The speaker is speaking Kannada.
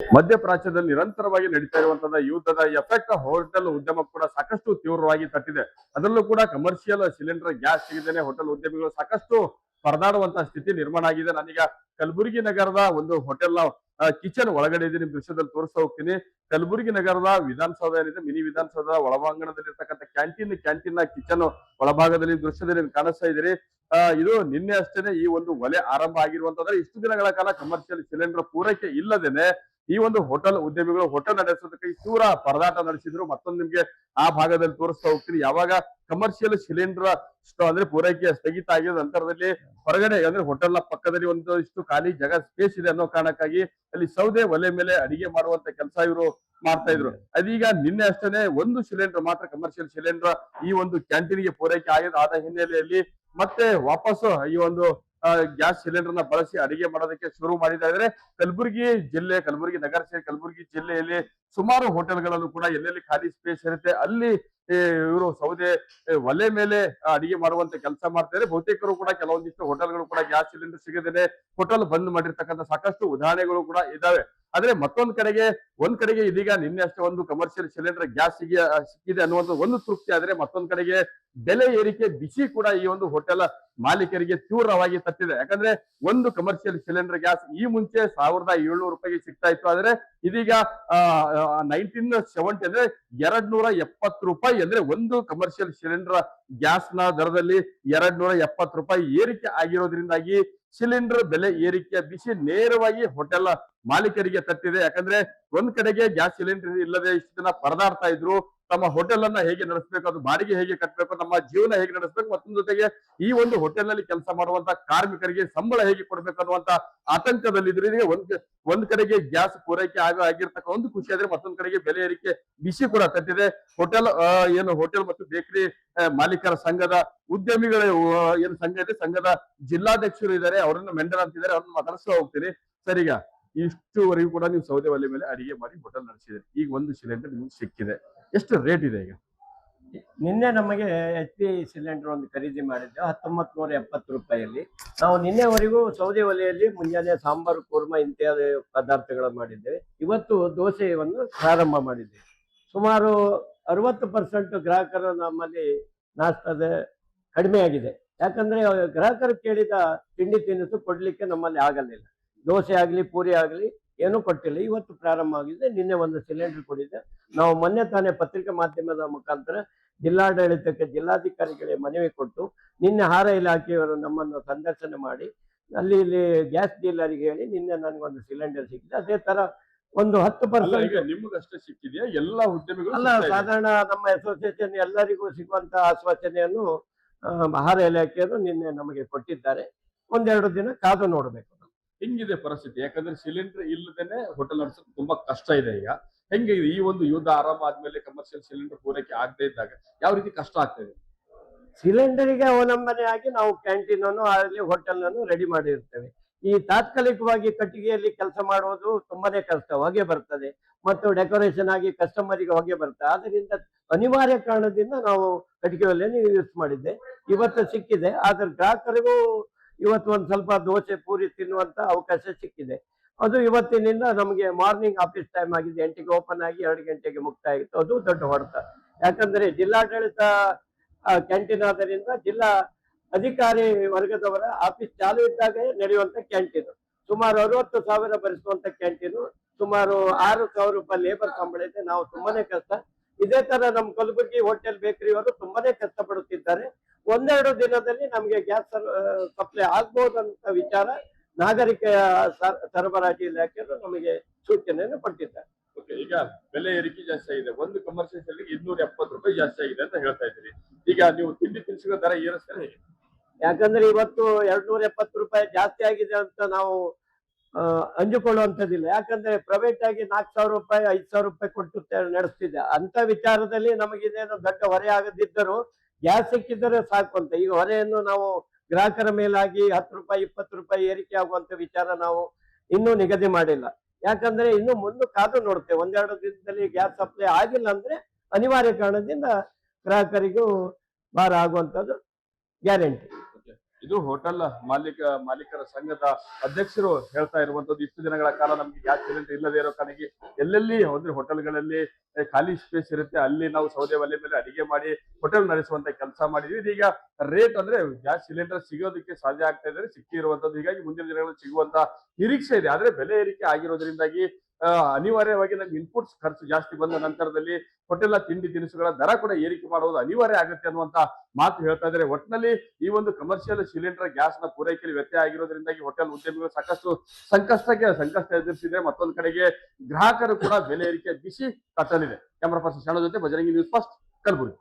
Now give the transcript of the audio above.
ಮಧ್ಯಪ್ರಾಚ್ಯದಲ್ಲಿ ನಿರಂತರವಾಗಿ ನಡೀತಾ ಇರುವಂತಹ ಯುದ್ಧದ ಎಫೆಕ್ಟ್ ಹೋಟೆಲ್ ಉದ್ಯಮ ಕೂಡ ಸಾಕಷ್ಟು ತೀವ್ರವಾಗಿ ತಟ್ಟಿದೆ. ಅದರಲ್ಲೂ ಕೂಡ ಕಮರ್ಷಿಯಲ್ ಸಿಲಿಂಡರ್ ಗ್ಯಾಸ್ ಸಿಗದೇನೆ ಹೋಟೆಲ್ ಉದ್ಯಮಿಗಳು ಸಾಕಷ್ಟು ಪರದಾಡುವಂತಹ ಸ್ಥಿತಿ ನಿರ್ಮಾಣ ಆಗಿದೆ. ನಾನೀಗ ಕಲಬುರಗಿ ನಗರದ ಒಂದು ಹೋಟೆಲ್ ಕಿಚನ್ ಒಳಗಡೆ ಇದೀನಿ, ದೃಶ್ಯದಲ್ಲಿ ತೋರಿಸ್ತಾ ಹೋಗ್ತೀನಿ. ಕಲಬುರಗಿ ನಗರದ ವಿಧಾನಸೌಧ ಏನಿದೆ, ಮಿನಿ ವಿಧಾನಸೌಧ ಒಳಭಾಂಗಣದಲ್ಲಿ ಇರ್ತಕ್ಕಂಥ ಕ್ಯಾಂಟೀನ್ ನ ಕಿಚನ್ ಒಳಭಾಗದಲ್ಲಿ ದೃಶ್ಯದಲ್ಲಿ ಕಾಣಿಸ್ತಾ ಇದ್ದೀರಿ. ಇದು ನಿನ್ನೆ ಅಷ್ಟೇನೆ ಈ ಒಂದು ಒಲೆ ಆರಂಭ ಆಗಿರುವಂತಂದ್ರೆ ಇಷ್ಟು ದಿನಗಳ ಕಾಲ ಕಮರ್ಷಿಯಲ್ ಸಿಲಿಂಡರ್ ಪೂರೈಕೆ ಇಲ್ಲದೇನೆ ಈ ಒಂದು ಹೋಟೆಲ್ ಉದ್ಯಮಿಗಳು ಹೋಟೆಲ್ ನಡೆಸೋದಕ್ಕೆ ತೀವ್ರ ಪರದಾಟ ನಡೆಸಿದ್ರು. ಮತ್ತೊಂದು ನಿಮ್ಗೆ ಆ ಭಾಗದಲ್ಲಿ ತೋರಿಸ್ತಾ ಹೋಗ್ತೀನಿ. ಯಾವಾಗ ಕಮರ್ಷಿಯಲ್ ಸಿಲಿಂಡರ್ ಅಂದ್ರೆ ಪೂರೈಕೆ ಸ್ಥಗಿತ ಆಗಿದ ನಂತರದಲ್ಲಿ ಹೊರಗಡೆ ಅಂದ್ರೆ ಹೋಟೆಲ್ ನ ಪಕ್ಕದಲ್ಲಿ ಒಂದಿಷ್ಟು ಖಾಲಿ ಜಾಗ ಸ್ಪೇಸ್ ಇದೆ ಅನ್ನೋ ಕಾರಣಕ್ಕಾಗಿ ಅಲ್ಲಿ ಸೌದೆ ಒಲೆ ಮೇಲೆ ಅಡಿಗೆ ಮಾಡುವಂತ ಕೆಲಸ ಇವರು ಮಾಡ್ತಾ ಇದ್ರು. ಅದೀಗ ನಿನ್ನೆ ಅಷ್ಟೇನೆ ಒಂದು ಸಿಲಿಂಡರ್ ಮಾತ್ರ ಕಮರ್ಷಿಯಲ್ ಸಿಲಿಂಡರ್ ಈ ಒಂದು ಕ್ಯಾಂಟೀನ್ಗೆ ಪೂರೈಕೆ ಆದ ಹಿನ್ನೆಲೆಯಲ್ಲಿ ಮತ್ತೆ ವಾಪಸ್ ಈ ಒಂದು ಗ್ಯಾಸ್ ಸಿಲಿಂಡರ್ ನ ಬಳಸಿ ಅಡಿಗೆ ಮಾಡೋದಕ್ಕೆ ಶುರು ಮಾಡಿದ ಇದ್ರೆ ಕಲಬುರಗಿ ಜಿಲ್ಲೆ, ಕಲಬುರಗಿ ನಗರ ಸೇರಿ ಕಲಬುರಗಿ ಜಿಲ್ಲೆಯಲ್ಲಿ ಸುಮಾರು ಹೋಟೆಲ್ಗಳಲ್ಲೂ ಕೂಡ ಎಲ್ಲೆಲ್ಲಿ ಖಾಲಿ ಸ್ಪೇಸ್ ಇರುತ್ತೆ ಅಲ್ಲಿ ಇವರು ಸೌದೆ ಒಲೆ ಮೇಲೆ ಅಡಿಗೆ ಮಾಡುವಂತ ಕೆಲಸ ಮಾಡ್ತಾರೆ. ಬಹುತೇಕರು ಕೂಡ ಕೆಲವೊಂದಿಷ್ಟು ಹೋಟೆಲ್ಗಳು ಕೂಡ ಗ್ಯಾಸ್ ಸಿಲಿಂಡರ್ ಸಿಗದೇನೆ ಹೋಟೆಲ್ ಬಂದ್ ಮಾಡಿರ್ತಕ್ಕಂಥ ಸಾಕಷ್ಟು ಉದಾಹರಣೆಗಳು ಕೂಡ ಇದಾವೆ. ಆದ್ರೆ ಒಂದ್ ಕಡೆಗೆ ಇದೀಗ ನಿನ್ನೆ ಅಷ್ಟೇ ಒಂದು ಕಮರ್ಷಿಯಲ್ ಸಿಲಿಂಡರ್ ಗ್ಯಾಸ್ ಸಿಕ್ಕಿದೆ ಅನ್ನುವಂಥ ಒಂದು ತೃಪ್ತಿ ಆದ್ರೆ ಮತ್ತೊಂದ್ ಕಡೆಗೆ ಬೆಲೆ ಏರಿಕೆ ಬಿಸಿ ಕೂಡ ಈ ಒಂದು ಹೋಟೆಲ್ ಮಾಲೀಕರಿಗೆ ತೀವ್ರವಾಗಿ ತಟ್ಟಿದೆ. ಯಾಕಂದ್ರೆ ಒಂದು ಕಮರ್ಷಿಯಲ್ ಸಿಲಿಂಡರ್ ಗ್ಯಾಸ್ ಈ ಮುಂಚೆ 1700 ರೂಪಾಯಿಗೆ ಸಿಗ್ತಾ ಇತ್ತು. ಆದ್ರೆ ಇದೀಗ 1970 ಅಂದ್ರೆ 270 ರೂಪಾಯಿ ಅಂದ್ರೆ ಒಂದು ಕಮರ್ಷಿಯಲ್ ಸಿಲಿಂಡರ್ ಗ್ಯಾಸ್ ನ ದರದಲ್ಲಿ 270 ರೂಪಾಯಿ ಏರಿಕೆ ಆಗಿರೋದ್ರಿಂದಾಗಿ ಸಿಲಿಂಡರ್ ಬೆಲೆ ಏರಿಕೆಯ ಬಿಸಿ ನೇರವಾಗಿ ಹೋಟೆಲ್ ಮಾಲೀಕರಿಗೆ ತಟ್ಟಿದೆ. ಯಾಕಂದ್ರೆ ಒಂದ್ ಕಡೆಗೆ ಗ್ಯಾಸ್ ಸಿಲಿಂಡರ್ ಇಲ್ಲದೆ ಇಷ್ಟು ದಿನ ಪರದಾಡ್ತಾ ಇದ್ರು, ತಮ್ಮ ಹೋಟೆಲ್ ಅನ್ನ ಹೇಗೆ ನಡೆಸಬೇಕು, ಅದು ಬಾಡಿಗೆ ಹೇಗೆ ಕಟ್ಟಬೇಕು, ನಮ್ಮ ಜೀವನ ಹೇಗೆ ನಡೆಸಬೇಕು, ಮತ್ತೊಂದು ಜೊತೆಗೆ ಈ ಒಂದು ಹೋಟೆಲ್ ನಲ್ಲಿ ಕೆಲಸ ಮಾಡುವಂತ ಕಾರ್ಮಿಕರಿಗೆ ಸಂಬಳ ಹೇಗೆ ಕೊಡ್ಬೇಕು ಅನ್ನುವಂತ ಆತಂಕದಲ್ಲಿದ್ರು. ಒಂದ್ ಕಡೆಗೆ ಗ್ಯಾಸ್ ಪೂರೈಕೆ ಆಗಿರ್ತಕ್ಕ ಒಂದು ಖುಷಿ ಆದ್ರೆ ಮತ್ತೊಂದ್ ಕಡೆಗೆ ಬೆಲೆ ಏರಿಕೆ ಬಿಸಿ ಕೂಡ ತಟ್ಟಿದೆ. ಹೋಟೆಲ್ ಮತ್ತು ಬೇಕರಿ ಮಾಲೀಕರ ಸಂಘದ ಉದ್ಯಮಿಗಳ ಏನು ಸಂಘ ಇದೆ, ಸಂಘದ ಜಿಲ್ಲಾಧ್ಯಕ್ಷರು ಇದ್ದಾರೆ, ಅವರನ್ನ ಮೆಂಡರ್ ಅಂತಿದ್ದಾರೆ, ಅವ್ರನ್ನ ಮಾತಾಡಿಸ್ತಾ ಹೋಗ್ತೀನಿ. ಸರಿಗ ಇಷ್ಟುವರೆಗೂ ಕೂಡ ನೀವು ಸೌದೆ ಒಲೆ ಮೇಲೆ ಅಡಿಗೆ ಮಾಡಿ ಹೋಟೆಲ್ ನಡೆಸಿದ್ರಿ. ಈಗ ಒಂದು ಸಿಲಿಂಡರ್ ನಿಮ್ಗೆ ಸಿಕ್ಕಿದೆ, ಎಷ್ಟು ರೇಟ್ ಇದೆ ಈಗ? ನಿನ್ನೆ ನಮಗೆ HP ಸಿಲಿಂಡರ್ ಒಂದು ಖರೀದಿ ಮಾಡಿದ್ದೆ 1970 ರೂಪಾಯಿಯಲ್ಲಿ. ನಾವು ನಿನ್ನೆವರೆಗೂ ಸೌದೆ ಒಲೆಯಲ್ಲಿ ಮುಂಜಾನೆ ಸಾಂಬಾರು, ಕೂರ್ಮ ಇಂತ್ಯಾದಿ ಪದಾರ್ಥಗಳು ಮಾಡಿದ್ದೇವೆ. ಇವತ್ತು ದೋಸೆಯನ್ನು ಪ್ರಾರಂಭ ಮಾಡಿದ್ದೇವೆ. ಸುಮಾರು 60% ಗ್ರಾಹಕರು ನಮ್ಮಲ್ಲಿ ನಾಷ್ಟದ ಕಡಿಮೆ ಆಗಿದೆ. ಯಾಕಂದ್ರೆ ಗ್ರಾಹಕರು ಕೇಳಿದ ತಿಂಡಿ ತಿನಿಸು ಕೊಡ್ಲಿಕ್ಕೆ ನಮ್ಮಲ್ಲಿ ಆಗಲಿಲ್ಲ. ದೋಸೆ ಆಗಲಿ ಪೂರಿ ಆಗಲಿ ಏನೂ ಕೊಟ್ಟಿಲ್ಲ. ಇವತ್ತು ಪ್ರಾರಂಭ ಆಗಿದೆ. ನಿನ್ನೆ ಒಂದು ಸಿಲಿಂಡರ್ ಕೊಟ್ಟಿದ್ದೆ. ನಾವು ಮೊನ್ನೆ ತಾನೇ ಪತ್ರಿಕಾ ಮಾಧ್ಯಮದ ಮುಖಾಂತರ ಜಿಲ್ಲಾಡಳಿತಕ್ಕೆ, ಜಿಲ್ಲಾಧಿಕಾರಿಗಳಿಗೆ ಮನವಿ ಕೊಟ್ಟು ನಿನ್ನೆ ಆಹಾರ ಇಲಾಖೆಯವರು ನಮ್ಮನ್ನು ಸಂದರ್ಶನ ಮಾಡಿ ಇಲ್ಲಿ ಗ್ಯಾಸ್ ಡೀಲರ್ಗೆ ಹೇಳಿ ನಿನ್ನೆ ನನಗೊಂದು ಸಿಲಿಂಡರ್ ಸಿಕ್ಕಿದೆ. ಅದೇ ತರ ಒಂದು 10% ನಿಮಗಷ್ಟೇ ಸಿಕ್ಕಿದೆಯಾ? ಎಲ್ಲ ಉದ್ಯಮಿಗಳು ಅಲ್ಲ, ಸಾಧಾರಣ ನಮ್ಮ ಅಸೋಸಿಯೇಷನ್ ಎಲ್ಲರಿಗೂ ಸಿಗುವಂತ ಆಶ್ವಾಸನೆಯನ್ನು ಆಹಾರ ಇಲಾಖೆಯವರು ನಿನ್ನೆ ನಮಗೆ ಕೊಟ್ಟಿದ್ದಾರೆ. ಒಂದೆರಡು ದಿನ ಕಾದು ನೋಡ್ಬೇಕು. ಹೆಂಗಿದೆ ಪರಿಸ್ಥಿತಿ? ಯಾಕಂದ್ರೆ ಸಿಲಿಂಡರ್ ಇಲ್ಲದೇನೆ ಹೋಟೆಲ್ ನಡೆಸೋದು ತುಂಬಾ ಕಷ್ಟ ಇದೆ. ಈಗ ಹೆಂಗೆ ಈ ಒಂದು ಯುದ್ಧ ಆರಂಭ ಆದ್ಮೇಲೆ ಕಮರ್ಷಿಯಲ್ ಸಿಲಿಂಡರ್ ಪೂರೈಕೆ ಆಗದೆ ಇದ್ದಾಗ ಯಾವ ರೀತಿ ಕಷ್ಟ ಆಗ್ತಾ ಇದೆ? ಸಿಲಿಂಡರ್ಗೆ ಅವಲಂಬನೆ ಆಗಿ ನಾವು ಕ್ಯಾಂಟೀನ್ ಅನ್ನು ಆಗಲಿ ಹೋಟೆಲ್ ಅನ್ನು ರೆಡಿ ಮಾಡಿರ್ತೇವೆ. ಈ ತಾತ್ಕಾಲಿಕವಾಗಿ ಕಟ್ಟಿಗೆಯಲ್ಲಿ ಕೆಲಸ ಮಾಡುವುದು ತುಂಬಾನೇ ಕಷ್ಟ, ಹೊಗೆ ಬರ್ತದೆ, ಮತ್ತು ಡೆಕೋರೇಷನ್ ಆಗಿ ಕಸ್ಟಮರಿಗೆ ಹೊಗೆ ಬರ್ತದೆ. ಆದ್ರಿಂದ ಅನಿವಾರ್ಯ ಕಾರಣದಿಂದ ನಾವು ಕಟ್ಟಿಗೆ ಒಲೆಯನ್ನು ಯೂಸ್ ಮಾಡಿದ್ದೆ. ಇವತ್ತು ಸಿಕ್ಕಿದೆ. ಆದ್ರೆ ಗ್ರಾಹಕರಿಗೂ ಇವತ್ತು ಒಂದು ಸ್ವಲ್ಪ ದೋಸೆ ಪೂರಿ ತಿನ್ನುವಂತ ಅವಕಾಶ ಸಿಕ್ಕಿದೆ. ಅದು ಇವತ್ತಿನಿಂದ ನಮಗೆ ಮಾರ್ನಿಂಗ್ ಆಫೀಸ್ ಟೈಮ್ ಆಗಿದೆ. 8ಗೆ ಓಪನ್ ಆಗಿ 2 ಗಂಟೆಗೆ ಮುಕ್ತಾಯ ಆಗಿತ್ತು. ಅದು ದೊಡ್ಡ ಹೊಡೆತ. ಯಾಕಂದ್ರೆ ಜಿಲ್ಲಾಡಳಿತ ಕ್ಯಾಂಟೀನ್ ಆದ್ದರಿಂದ ಜಿಲ್ಲಾ ಅಧಿಕಾರಿ ವರ್ಗದವರ ಆಫೀಸ್ ಚಾಲು ಇದ್ದಾಗ ನಡೆಯುವಂತ ಕ್ಯಾಂಟೀನ್. ಸುಮಾರು 60,000 ಭರಿಸುವಂತ ಕ್ಯಾಂಟೀನು. ಸುಮಾರು 6,000 ರೂಪಾಯಿ ಲೇಬರ್ ಸಂಬಳ ಇದೆ. ನಾವು ತುಂಬಾನೇ ಕಷ್ಟ. ಇದೇ ತರ ನಮ್ಮ ಕಲಬುರಗಿ ಹೋಟೆಲ್ ಬೇಕರಿಯವರು ತುಂಬಾನೇ ಕಷ್ಟಪಡುತ್ತಿದ್ದಾರೆ. ಒಂದೆರಡು ದಿನದಲ್ಲಿ ನಮಗೆ ಗ್ಯಾಸ್ ಸಪ್ಲೈ ಆಗ್ಬಹುದಂತ ವಿಚಾರ ನಾಗರಿಕ ಸರಬರಾಜು ಇಲಾಖೆಯವರು ನಮಗೆ ಸೂಚನೆಯನ್ನು ಕೊಟ್ಟಿದ್ದಾರೆ. ಈಗ ಬೆಲೆ ಏರಿಕೆ ಜಾಸ್ತಿ ಆಗಿದೆ. ಒಂದು ಕಮರ್ಷಿಯಲ್ 270 ರೂಪಾಯಿ ಜಾಸ್ತಿ ಆಗಿದೆ ಅಂತ ಹೇಳ್ತಾ ಇದ್ದೀರಿ. ಈಗ ನೀವು ತಿಂಡಿ ತಿನಿಸುಗಳ ದರ ಏರಿಸ್ತಾರೆ ಹೇಗೆ? ಯಾಕಂದ್ರೆ ಇವತ್ತು 270 ರೂಪಾಯಿ ಜಾಸ್ತಿ ಆಗಿದೆ ಅಂತ ನಾವು ಅಂಜಿಕೊಳ್ಳುವಂಥದ್ದಿಲ್ಲ. ಯಾಕಂದ್ರೆ ಪ್ರೈವೇಟ್ ಆಗಿ 4,000 ರೂಪಾಯಿ 5,000 ರೂಪಾಯಿ ಕೊಟ್ಟು ನಡೆಸ್ತಿದೆ. ಅಂತ ವಿಚಾರದಲ್ಲಿ ನಮಗಿದೇನು ದೊಡ್ಡ ಹೊರೆ ಆಗದಿದ್ದರೂ ಗ್ಯಾಸ್ ಸಿಕ್ಕಿದರೆ ಸಾಕು ಅಂತ. ಈಗ ಹೊರೆಯನ್ನು ನಾವು ಗ್ರಾಹಕರ ಮೇಲಾಗಿ 10 ರೂಪಾಯಿ 20 ರೂಪಾಯಿ ಏರಿಕೆ ಆಗುವಂತ ವಿಚಾರ ನಾವು ಇನ್ನೂ ನಿಗದಿ ಮಾಡಿಲ್ಲ. ಯಾಕಂದ್ರೆ ಇನ್ನು ಮುಂದೆ ಕಾದು ನೋಡ್ತೇವೆ. ಒಂದೆರಡು ದಿನದಲ್ಲಿ ಗ್ಯಾಸ್ ಸಪ್ಲೈ ಆಗಿಲ್ಲ ಅಂದ್ರೆ ಅನಿವಾರ್ಯ ಕಾರಣದಿಂದ ಗ್ರಾಹಕರಿಗೂ ಭಾರ ಆಗುವಂಥದ್ದು ಗ್ಯಾರಂಟಿ. ಇದು ಹೋಟೆಲ್ ಮಾಲೀಕರ ಸಂಘದ ಅಧ್ಯಕ್ಷರು ಹೇಳ್ತಾ ಇರುವಂತದ್ದು. ಇಷ್ಟು ದಿನಗಳ ಕಾಲ ನಮ್ಗೆ ಗ್ಯಾಸ್ ಸಿಲಿಂಡರ್ ಇಲ್ಲದೆ ಇರೋ ಕಾರಣಕ್ಕೆ ಎಲ್ಲೆಲ್ಲಿ ಹೋದ್ರೆ ಹೋಟೆಲ್ಗಳಲ್ಲಿ ಖಾಲಿ ಸ್ಪೇಸ್ ಇರುತ್ತೆ, ಅಲ್ಲಿ ನಾವು ಸೌದೆ ಒಲೆ ಮೇಲೆ ಅಡಿಗೆ ಮಾಡಿ ಹೋಟೆಲ್ ನಡೆಸುವಂತ ಕೆಲಸ ಮಾಡಿದ್ವಿ. ಇದೀಗ ರೇಟ್ ಅಂದ್ರೆ ಗ್ಯಾಸ್ ಸಿಲಿಂಡರ್ ಸಿಗೋದಕ್ಕೆ ಸಾಧ್ಯ ಆಗ್ತಾ ಇದ್ರೆ ಸಿಕ್ಕಿರುವಂತದ್ದು. ಹೀಗಾಗಿ ಮುಂದಿನ ದಿನಗಳಲ್ಲಿ ಸಿಗುವಂತ ನಿರೀಕ್ಷೆ ಇದೆ. ಆದ್ರೆ ಬೆಲೆ ಏರಿಕೆ ಆಗಿರೋದ್ರಿಂದಾಗಿ ಅನಿವಾರ್ಯವಾಗಿ ನಮ್ಗೆ ಇನ್ಪುಟ್ಸ್ ಖರ್ಚು ಜಾಸ್ತಿ ಬಂದ ನಂತರದಲ್ಲಿ ಹೋಟೆಲ್ ತಿಂಡಿ ತಿನಿಸುಗಳ ದರ ಕೂಡ ಏರಿಕೆ ಮಾಡುವುದು ಅನಿವಾರ್ಯ ಆಗುತ್ತೆ ಅನ್ನುವಂತ ಮಾತು ಹೇಳ್ತಾ ಇದ್ದಾರೆ. ಒಟ್ಟಿನಲ್ಲಿ ಈ ಒಂದು ಕಮರ್ಷಿಯಲ್ ಸಿಲಿಂಡರ್ ಗ್ಯಾಸ್ ನ ಪೂರೈಕೆಯಲ್ಲಿ ವ್ಯತ್ಯಯ ಆಗಿರೋದ್ರಿಂದಾಗಿ ಹೋಟೆಲ್ ಉದ್ಯಮಿಗಳು ಸಾಕಷ್ಟು ಸಂಕಷ್ಟ ಎದುರಿಸಿದೆ. ಮತ್ತೊಂದು ಕಡೆಗೆ ಗ್ರಾಹಕರು ಕೂಡ ಬೆಲೆ ಏರಿಕೆ ಬಿಸಿ ತಟ್ಟಲಿದೆ. ಕ್ಯಾಮರಾ ಪರ್ಸನ್ ಶಾಣ ಜೊತೆ ಬಜರಂಗಿ ನ್ಯೂಸ್ ಫಸ್ಟ್ ಕಲಬುರಗಿ.